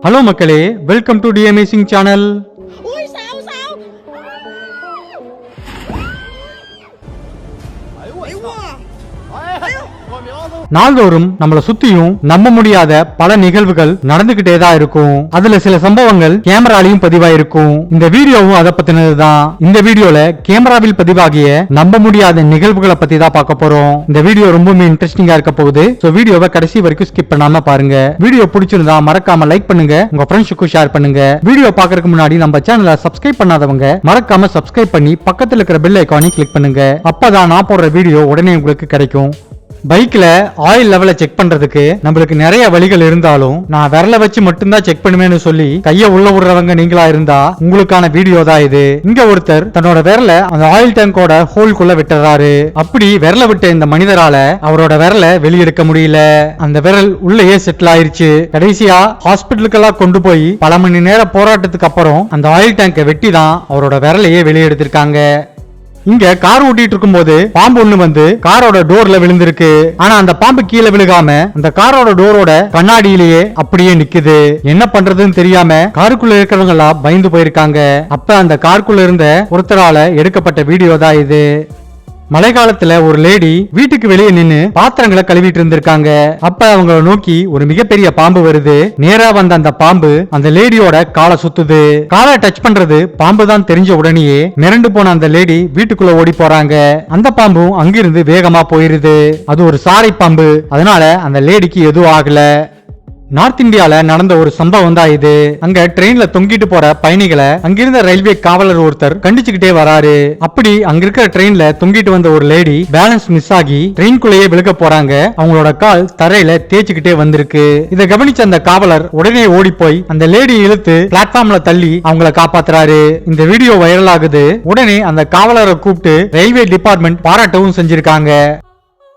Hello மக்களே, welcome to DMAsing channel. நாள்தோறும் நம்மள சுத்தியும் நம்ப முடியாத பல நிகழ்வுகள் நடந்துகிட்டே தான் இருக்கும். அதுல சில சம்பவங்கள் கேமராலையும் பதிவாயிருக்கும். இந்த வீடியோவும் அதை பத்தினதுதான். இந்த வீடியோல கேமராவில் பதிவாகிய நம்ப முடியாத நிகழ்வுகளை பத்தி தான் பார்க்க போறோம். இந்த வீடியோ ரொம்பவே இன்ட்ரெஸ்டிங்கா இருக்க போகுது. சோ வீடியோவை கடைசி வரைக்கும் ஸ்கிப் பண்ணாம பாருங்க. வீடியோ பிடிச்சிருந்தா மறக்காம லைக் பண்ணுங்க, உங்க ஃப்ரெண்ட்ஸுக்கு ஷேர் பண்ணுங்க. வீடியோ பாக்குறதுக்கு முன்னாடி நம்ம சேனலை சப்ஸ்கிரைப் பண்ணாதவங்க மறக்காம சப்ஸ்கிரைப் பண்ணி பக்கத்துல இருக்கிற பெல் ஐகானை கிளிக் பண்ணுங்க. அப்பதான் நான் போடுற வீடியோ உடனே உங்களுக்கு கிடைக்கும். பைக்ல ஆயில் லெவலை செக் பண்றதுக்கு நம்மளுக்கு நிறைய வழிகள் இருந்தாலும் நான் விரல வச்சு மட்டும்தான் செக் பண்ணுவேன்னு சொல்லி கைய உள்ள விடுறவங்க நீங்களா இருந்தா உங்களுக்கான வீடியோ தான் இது. இங்க ஒருத்தர் தன்னோட விரல அந்த ஆயில் டேங்கோட ஹோல்குள்ள விட்டுறாரு. அப்படி விரல விட்ட இந்த மனிதரால அவரோட விரல வெளியெடுக்க முடியல. அந்த விரல் உள்ளேயே செட்டில் ஆயிருச்சு. கடைசியா ஹாஸ்பிட்டலுக்கெல்லாம் கொண்டு போய் பல மணி நேர போராட்டத்துக்கு அப்புறம் அந்த ஆயில் டேங்கை வெட்டி தான் அவரோட விரலையே வெளியெடுத்திருக்காங்க. இங்க கார் ஓட்டிட்டு இருக்கும் போது பாம்பு ஒண்ணு வந்து காரோட டோர்ல விழுந்திருக்கு. ஆனா அந்த பாம்பு கீழே விழுகாம அந்த காரோட டோரோட கண்ணாடியிலேயே அப்படியே நிக்குது. என்ன பண்றதுன்னு தெரியாம காருக்குள்ள இருக்கிறவங்க எல்லாம் பயந்து போயிருக்காங்க. அப்ப அந்த காருக்குள்ள இருந்த ஒருத்தரால எடுக்கப்பட்ட வீடியோ தான் இது. மழை காலத்துல ஒரு லேடி வீட்டுக்கு வெளியே நின்னு பாத்திரங்களை கழுவிட்டு இருந்திருக்காங்க. அப்ப அவங்கள நோக்கி ஒரு மிகப்பெரிய பாம்பு வருது. நேரா வந்த அந்த பாம்பு அந்த லேடியோட காலை சுத்துது. காலை டச் பண்றது பாம்பு தான் தெரிஞ்ச உடனேயே மிரண்டு போன அந்த லேடி வீட்டுக்குள்ள ஓடி போறாங்க. அந்த பாம்பும் அங்கிருந்து வேகமா போயிருது. அது ஒரு சாரை பாம்பு. அதனால அந்த லேடிக்கு எதுவும் ஆகல. நார்த் இந்தியால நடந்த ஒரு சம்பவம் தான் இது. அங்க ட்ரெயின்ல தொங்கிட்டு போற பயணிகளை அங்கிருந்த ரயில்வே காவலர் ஒருத்தர் கண்டிச்சுக்கிட்டே வராரு. அப்படி அங்க இருக்கிற ட்ரெயின்ல தொங்கிட்டு வந்த ஒரு லேடி பேலன்ஸ் மிஸ் ஆகி ட்ரெயின்குள்ளேயே விழுக போறாங்க. அவங்களோட கால் தரையில தேய்ச்சிக்கிட்டே வந்திருக்கு. இதை கவனிச்ச அந்த காவலர் உடனே ஓடி போய் அந்த லேடி இழுத்து பிளாட்ஃபார்ம்ல தள்ளி அவங்கள காப்பாத்துறாரு. இந்த வீடியோ வைரல் ஆகுது. உடனே அந்த காவலரை கூப்பிட்டு ரயில்வே டிபார்ட்மெண்ட் பாராட்டவும் செஞ்சிருக்காங்க.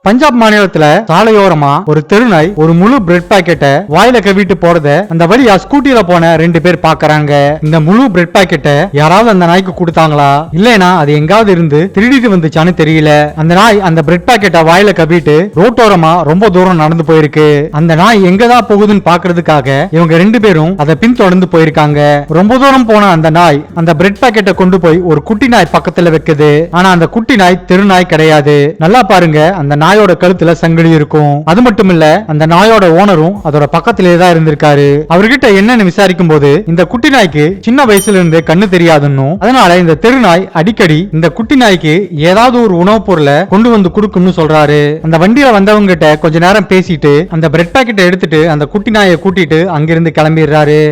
பஞ்சாப் மாநிலத்துல சாலையோரமா ஒரு தெருநாய் ஒரு முழு பிரெட் பாக்கெட்டை வாயில கவிட்டு போறத அந்த வழியா ஸ்கூட்டில போன 2 பேர் பாக்குறாங்க. இந்த முழு பிரெட் பாக்கெட்டை யாராவது அந்த நாய்க்கு கொடுத்தாங்களா இல்லனா அது எங்காவது இருந்து திருடிட்டு வந்துச்சான்னு தெரியல. அந்த நாய் அந்த பிரெட் பாக்கெட்டை வாயில கவிட்டு ரோட்டோரமா ரொம்ப தூரம் நடந்து போயிருக்கு. அந்த நாய் எங்கதான் போகுதுன்னு பாக்குறதுக்காக இவங்க 2 பேரும் அதை பின்தொடர்ந்து போயிருக்காங்க. ரொம்ப தூரம் போன அந்த நாய் அந்த பிரெட் பாக்கெட்டை கொண்டு போய் ஒரு குட்டி நாய் பக்கத்துல வைக்குது. ஆனா அந்த குட்டி நாய் தெருநாய் கிடையாது. நல்லா பாருங்க, அந்த நாயோட கழுத்துல சங்கிலி இருக்கும். அது மட்டும் இல்ல, அந்த நாயோட ஓனரும் அதோட பக்கத்திலே தான் இருந்திருக்காரு. அவர்கிட்ட என்னன்னு விசாரிக்கும் போது இந்த குட்டி நாய்க்கு சின்ன வயசுல இருந்து கண்ணு தெரியாதுன்னு, அதனால இந்த தெருநாய் அடிக்கடி இந்த குட்டி நாய்க்கு ஏதாவது ஒரு உணவுப் பொருளை கொண்டு வந்து கொடுக்கும்னு சொல்றாரு. அந்த வண்டியில வந்தவங்க கிட்ட கொஞ்ச நேரம் பேசிட்டு அந்த பிரெட் பாக்கெட்டை எடுத்துட்டு அந்த குட்டி நாயை கூட்டிட்டு அங்கிருந்து கிளம்பிடுறாரு.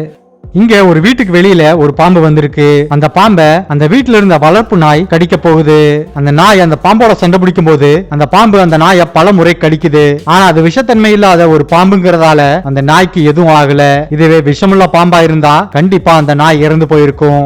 இங்க ஒரு வீட்டுக்கு வெளியில ஒரு பாம்பு வந்திருக்கு. அந்த பாம்பை அந்த வீட்டுல இருந்த வளர்ப்பு நாய் கடிக்க போகுது. அந்த நாய் அந்த பாம்போட சண்டை பிடிக்கும் போது அந்த பாம்பு அந்த நாயை பல முறை கடிக்குது. ஆனா அது விஷத்தன்மை இல்லாத ஒரு பாம்புங்கிறதால அந்த நாய்க்கு எதுவும் ஆகல. இதுவே விஷமுள்ள பாம்பா இருந்தா கண்டிப்பா அந்த நாய் இறந்து போயிருக்கும்.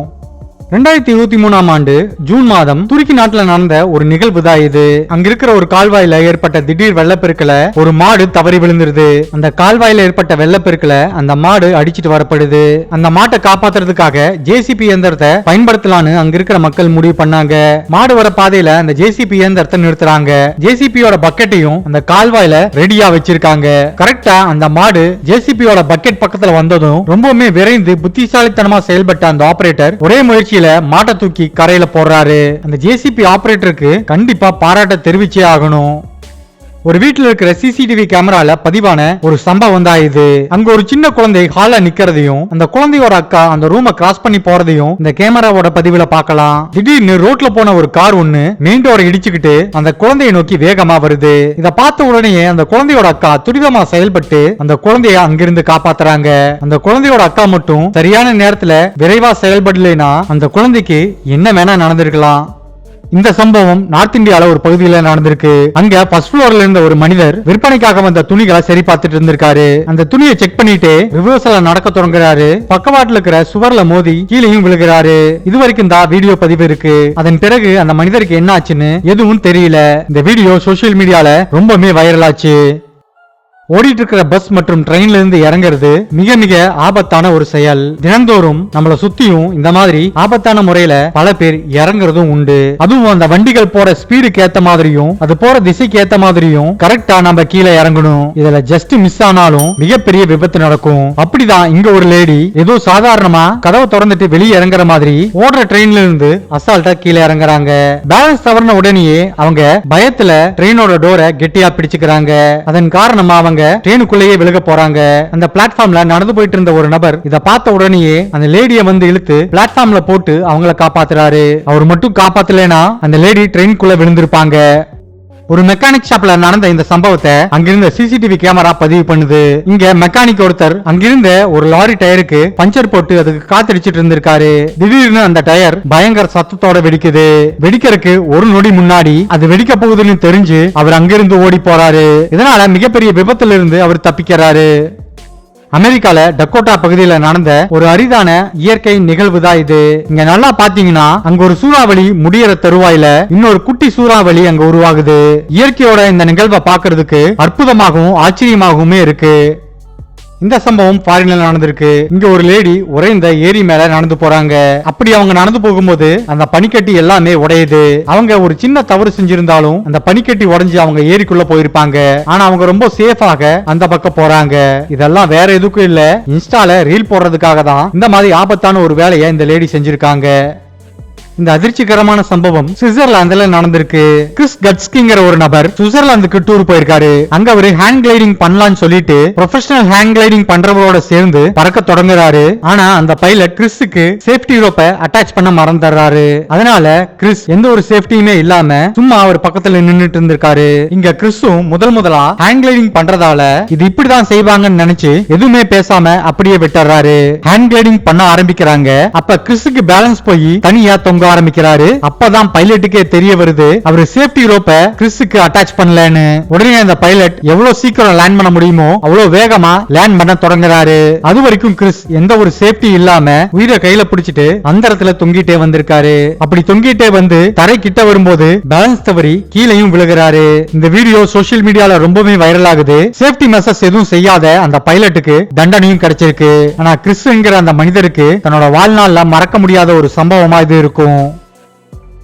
2023ஆம் ஆண்டு ஜூன் மாதம் துருக்கி நாட்டுல நடந்த ஒரு நிகழ்வு தான் இது. அங்க இருக்கிற ஒரு கால்வாயில ஏற்பட்ட திடீர் வெள்ளப்பெருக்குல ஒரு மாடு தவறி விழுந்துருது. அந்த கால்வாயில ஏற்பட்ட வெள்ளப்பெருக்குல அந்த மாடு அடிச்சிட்டு வரப்படுது. அந்த மாட்டை காப்பாத்துறதுக்காக ஜேசிபி இயந்திரத்தை பயன்படுத்தலான்னு அங்க இருக்கிற மக்கள் முடிவு பண்ணாங்க. மாடு வர பாதையில அந்த ஜேசிபி இயந்திரத்தை நிறுத்துறாங்க. ஜேசிபியோட பக்கெட்டையும் அந்த கால்வாயில ரெடியா வச்சிருக்காங்க. கரெக்டா அந்த மாடு ஜேசிபியோட பக்கெட் பக்கத்துல வந்ததும் ரொம்பவுமே விரைந்து புத்திசாலித்தனமா செயல்பட்ட அந்த ஆபரேட்டர் ஒரே முயற்சியில மாட்டை தூக்கி கரையில போடுறாரு. அந்த ஜேசிபி ஆபரேட்டருக்கு கண்டிப்பா பாராட்ட தெரிவிச்சே ஆகணும். ஒரு வீட்டுல இருக்கிற சிசிடிவி கேமரால பதிவான ஒரு சம்பவம் தான் இது. அங்க ஒரு சின்ன குழந்தை ஹால்ல நிக்கிறதையும் அந்த குழந்தையோட அக்கா அந்த ரூமை கிராஸ் பண்ணி போறதையும் இந்த கேமராவோட பதிவுல பார்க்கலாம். திடீர்னு ரோட்ல போன ஒரு கார் ஒண்ணு மெயின் டோரை இடிச்சுக்கிட்டு அந்த குழந்தையை நோக்கி வேகமா வருது. இத பார்த்த உடனே அந்த குழந்தையோட அக்கா துரிதமா செயல்பட்டு அந்த குழந்தைய அங்கிருந்து காப்பாத்துறாங்க. அந்த குழந்தையோட அக்கா மட்டும் சரியான நேரத்துல விரைவா செயல்படலைன்னா அந்த குழந்தைக்கு என்ன வேணா நடந்திருக்கலாம். இந்த சம்பவம் நார்த் இந்தியால ஒரு பகுதியில நடந்திருக்கு. அங்க ஃபர்ஸ்ட் ஃப்ளோர்ல இருந்த ஒரு மனிதர் விற்பனைக்காக வந்த துணிகளை சரி பார்த்துட்டு இருந்திருக்காரு. அந்த துணியை செக் பண்ணிட்டு ரிவர்ஸ்ல நடக்க தொடங்குறாரு. பக்கவாட்டுல இருக்கிற சுவர்ல மோதி கீழேயும் விழுகிறாரு. இது வரைக்கும் தான் வீடியோ பதிவு இருக்கு. அதன் பிறகு அந்த மனிதருக்கு என்ன ஆச்சுன்னு எதுவும் தெரியல. இந்த வீடியோ சோசியல் மீடியால ரொம்பவே வைரல் ஆச்சு. ஓடிட்டு இருக்கிற பஸ் மற்றும் ட்ரெயின்ல இருந்து இறங்குறது மிக மிக ஆபத்தான ஒரு செயல். தினந்தோறும் நம்மள சுத்தியும் இந்த மாதிரி ஆபத்தான முறையில பல பேர் இறங்குறதும் உண்டு. அதுவும் அந்த வண்டிகள் போற ஸ்பீடுக்கு ஏத்த மாதிரியும் அது போற திசைக்கு ஏத்த மாதிரியும் கரெக்டா நம்ம கீழே இறங்கணும். இதுல ஜஸ்ட் மிஸ் ஆனாலும் மிகப்பெரிய விபத்து நடக்கும். அப்படிதான் இங்க ஒரு லேடி ஏதோ சாதாரணமா கதவை திறந்துட்டு வெளியே இறங்குற மாதிரி ஓடுற ட்ரெயின்ல இருந்து அசால்ட்டா கீழே இறங்குறாங்க. பேலன்ஸ் தவறின உடனேயே அவங்க பயத்துல ட்ரெயினோட டோரை கெட்டியா பிடிச்சுக்கிறாங்க. அதன் காரணமா அவங்க ட்ரெயினுக்குள்ளேயே விலக போறாங்க. அந்த பிளாட்ஃபார்ம்ல நடந்து போயிட்டு இருந்த ஒரு நபர் இத பார்த்த உடனேயே அந்த லேடிய வந்து இழுத்து பிளாட்ஃபார்ம்ல போட்டு அவங்கள காப்பாத்துறாரு. அவர் மட்டும் காப்பாத்தலனா அந்த லேடி ட்ரெயினுக்குள்ள விழுந்திருப்பாங்க. ஒரு மெக்கானிக் ஷாப்ல நடந்த இந்த சம்பவத்தை அங்கிருந்த சிசிடிவி கேமரா பதிவு பண்ணுது. இங்க மெக்கானிக் ஒருத்தர் அங்கிருந்த ஒரு லாரி டயருக்கு பஞ்சர் போட்டு அதுக்கு காத்தடிச்சிட்டு இருந்திருக்காரு. திடீர்னு அந்த டயர் பயங்கர சத்தத்தோட வெடிக்குது. வெடிக்கிறதுக்கு ஒரு நொடி முன்னாடி அது வெடிக்க போகுதுன்னு தெரிஞ்சு அவர் அங்கிருந்து ஓடி போறாரு. இதனால மிகப்பெரிய விபத்துல இருந்து அவர் தப்பிக்கிறாரு. அமெரிக்கால டக்கோட்டா பகுதியில நடந்த ஒரு அரிதான இயற்கை நிகழ்வு தான் இது. இங்க நல்லா பாத்தீங்கன்னா அங்க ஒரு சூறாவளி முடியற தருவாயில இன்னொரு குட்டி சூறாவளி அங்க உருவாகுது. இயற்கையோட இந்த நிகழ்வை பாக்குறதுக்கு அற்புதமாகவும் ஆச்சரியமாகவும் இருக்கு. இந்த சம்பவம் ஃபாரின்ல நடந்திருக்கு. இங்க ஒரு லேடி உறைந்த ஏரி மேல நடந்து போறாங்க. அப்படி அவங்க நடந்து போகும்போது அந்த பனிக்கட்டி எல்லாமே உடையுது. அவங்க ஒரு சின்ன தவறு செஞ்சிருந்தாலும் அந்த பனிக்கட்டி உடைஞ்சு அவங்க ஏரிக்குள்ள போயிருப்பாங்க. ஆனா அவங்க ரொம்ப சேஃபாக அந்த பக்கம் போறாங்க. இதெல்லாம் வேற எதுக்கும் இல்ல, இன்ஸ்டால ரீல் போடுறதுக்காக தான் இந்த மாதிரி ஆபத்தான ஒரு வேலையை இந்த லேடி செஞ்சிருக்காங்க. இந்த அதிர்ச்சிகரமான சம்பவம் சுவிட்சர்லாந்துல நடந்திருக்கு. கிறிஸ் கட்ஸ்கிங்கிற ஒரு நபர் சுவிட்சர்லாந்துக்கு டூர் போயிருக்காரு. அங்க அவரு ஹேண்ட் கிளைடிங் பண்ணலாம்னு சொல்லிட்டு ப்ரொஃபஷனல் ஹேண்ட் கிளைடிங் பண்றவரோட சேர்ந்து பறக்க தொடங்குறாரு. ஆனா அந்த பைலட் கிறிஸ்க்கு சேஃப்டி ரோப்பை அட்டாச் பண்ண மறந்துடுறாரு. அதனால கிறிஸ் எந்த ஒரு சேஃப்டியுமே இல்லாம சும்மா அவர் பக்கத்துல நின்னுட்டு இருந்திருக்காரு. இங்க கிறிஸும் முதலா ஹேண்ட் கிளைடிங் பண்றதால இது இப்படிதான் செய்வாங்கன்னு நினைச்சு எதுவுமே பேசாம அப்படியே விட்டுறாரு. ஹேண்ட் கிளைடிங் பண்ண ஆரம்பிக்கிறாங்க. அப்ப கிறிஸ்க்கு பேலன்ஸ் போய் தனியா தொங்க ஆரம்பிக்கிறாரு. அப்பதான் பைலட்டுக்கே தெரிய வருது அவரு சேஃப்டி ரோப்பை கிறிஸ்க்கு அட்டாச் பண்ணலன்னு. உடனே அந்த பைலட் எவ்வளவு சீக்கிரம் லேண்ட் பண்ண முடியுமோ அவ்வளவு வேகமா லேண்ட் பண்ண தொடங்குறாரு. அது வரைக்கும் கிறிஸ் எந்த ஒரு சேஃப்டி இல்லாம உயிரை கையில பிடிச்சிட்டு அந்த இடத்துல தொங்கிட்டே வந்திருக்காரு. அப்படி தொங்கிட்டே வந்து தரை கிட்ட வரும்போது பேலன்ஸ் தவறி கீழையும் விழுகிறாரு. இந்த வீடியோ சோசியல் மீடியால ரொம்பவே வைரல் ஆகுது. சேஃப்டி மெஷர்ஸ் எதுவும் செய்யாத அந்த பைலட்டுக்கு தண்டனையும் கிடைச்சிருக்கு. ஆனா கிறிஸ் என்கிற அந்த மனிதருக்கு தன்னோட வாழ்நாள்ல மறக்க முடியாத ஒரு சம்பவமா இது இருக்கும்.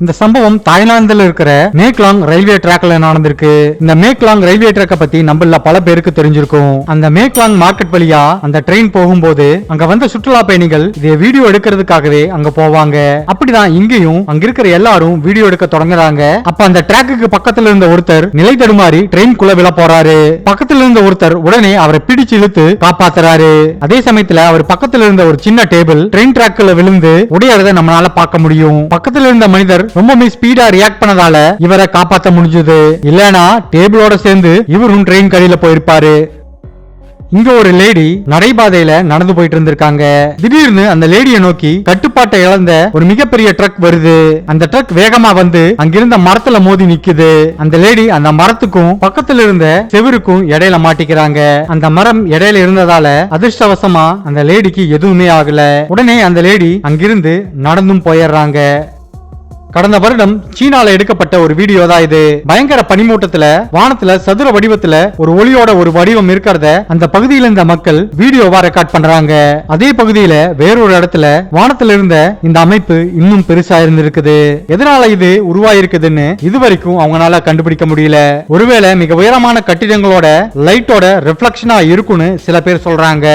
இந்த சம்பவம் தாய்லாந்துல இருக்கிற மேக்லாங் ரயில்வே ட்ராக்ல நடந்திருக்கு. இந்த மேக்லாங் ரயில்வே ட்ராக்க பத்தி நம்மள பல பேருக்கு தெரிஞ்சிருக்கும். அந்த மேக்லாங் மார்க்கெட் வழியா அந்த ட்ரெயின் போகும்போது அங்க வந்த சுற்றுலா பயணிகள் இதை வீடியோ எடுக்கிறதுக்காகவே அங்க போவாங்க. அப்படிதான் இங்கேயும் அங்க இருக்கிற எல்லாரும் வீடியோ எடுக்க தொடங்குறாங்க. அப்ப அந்த ட்ராக்குக்கு பக்கத்துல இருந்த ஒருத்தர் நிலை தடுமாறி ட்ரெயின் குள்ள விழ போறாரு. பக்கத்துல இருந்த ஒருத்தர் உடனே அவரை பிடிச்சு இழுத்து காப்பாத்துறாரு. அதே சமயத்துல அவர் பக்கத்துல இருந்த ஒரு சின்ன டேபிள் ட்ரெயின் ட்ராக்ல விழுந்து உடையறத நம்மளால பார்க்க முடியும். பக்கத்துல இருந்த மனிதர் ரொம்பவே ஸ்பீடா ரியாக்ட் பண்ணதால இவரை காப்பாற்ற முடிஞ்சது. இல்லனா டேபிளோட சேர்ந்து இவரும் ட்ரெயின் கடியில போயிருப்பாரு. இங்க ஒரு லேடி நடைபாதையில நடந்து போயிட்டு இருந்திருக்காங்க. திடீர்னு அந்த லேடியை நோக்கி கட்டுப்பாட்டை இழந்த ஒரு மிகப்பெரிய ட்ரக் வருது. அந்த ட்ரக் வேகமா வந்து அங்கிருந்த மரத்துல மோதி நிக்குது. அந்த லேடி அந்த மரத்துக்கும் பக்கத்துல இருந்த செவருக்கும் இடையில மாட்டிக்கிறாங்க. அந்த மரம் இடையில இருந்ததால அதிர்ஷ்டவசமா அந்த லேடிக்கு எதுவுமே ஆகல. உடனே அந்த லேடி அங்கிருந்து நடந்தும் போயிடுறாங்க. கடந்த வருடம் சீனால எடுக்கப்பட்ட ஒரு வீடியோ தான் இது. பயங்கர பனிமூட்டத்துல வானத்துல சதுர வடிவத்துல ஒரு ஒளியோட ஒரு வடிவம் இருக்கிறத அந்த பகுதியில இருந்த மக்கள் வீடியோவா ரெக்கார்ட் பண்றாங்க. அதே பகுதியில வேறொரு இடத்துல வானத்துல இருந்த இந்த அமைப்பு இன்னும் பெருசா இருந்திருக்குது. எதனால இது உருவாயிருக்குதுன்னு இதுவரைக்கும் அவங்களால கண்டுபிடிக்க முடியல. ஒருவேளை மிக உயரமான கட்டிடங்களோட லைட்டோட ரிஃப்ளெக்ஷனா இருக்குன்னு சில பேர் சொல்றாங்க.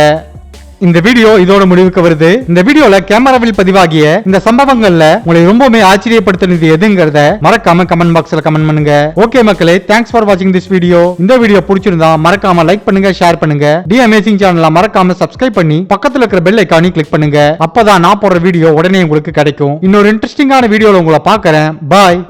இந்த வீடியோ இதோட முடிவுக்கு வருது. இந்த வீடியோல கேமராவில் பதிவாகிய இந்த சம்பவங்கள்ல உங்களை ரொம்பவே ஆச்சரியப்படுத்தினது எதுங்கிறத மறக்காம கமெண்ட் பாக்ஸ்ல கமெண்ட் பண்ணுங்க. ஓகே மக்களே, தேங்க்ஸ் ஃபார் வாட்சிங் திஸ் வீடியோ. இந்த வீடியோ பிடிச்சிருந்தா மறக்காம லைக் பண்ணுங்க, ஷேர் பண்ணுங்க. தி அமேசிங் சேனலை மறக்காம சப்ஸ்கிரைப் பண்ணி பக்கத்துல இருக்கிற பெல் ஐகானை கிளிக் பண்ணுங்க. அப்பதான் நான் போடுற வீடியோ உடனே உங்களுக்கு கிடைக்கும். இன்னொரு இன்ட்ரெஸ்டிங்கான வீடியோல உங்களை பார்க்கறேன். பாய்.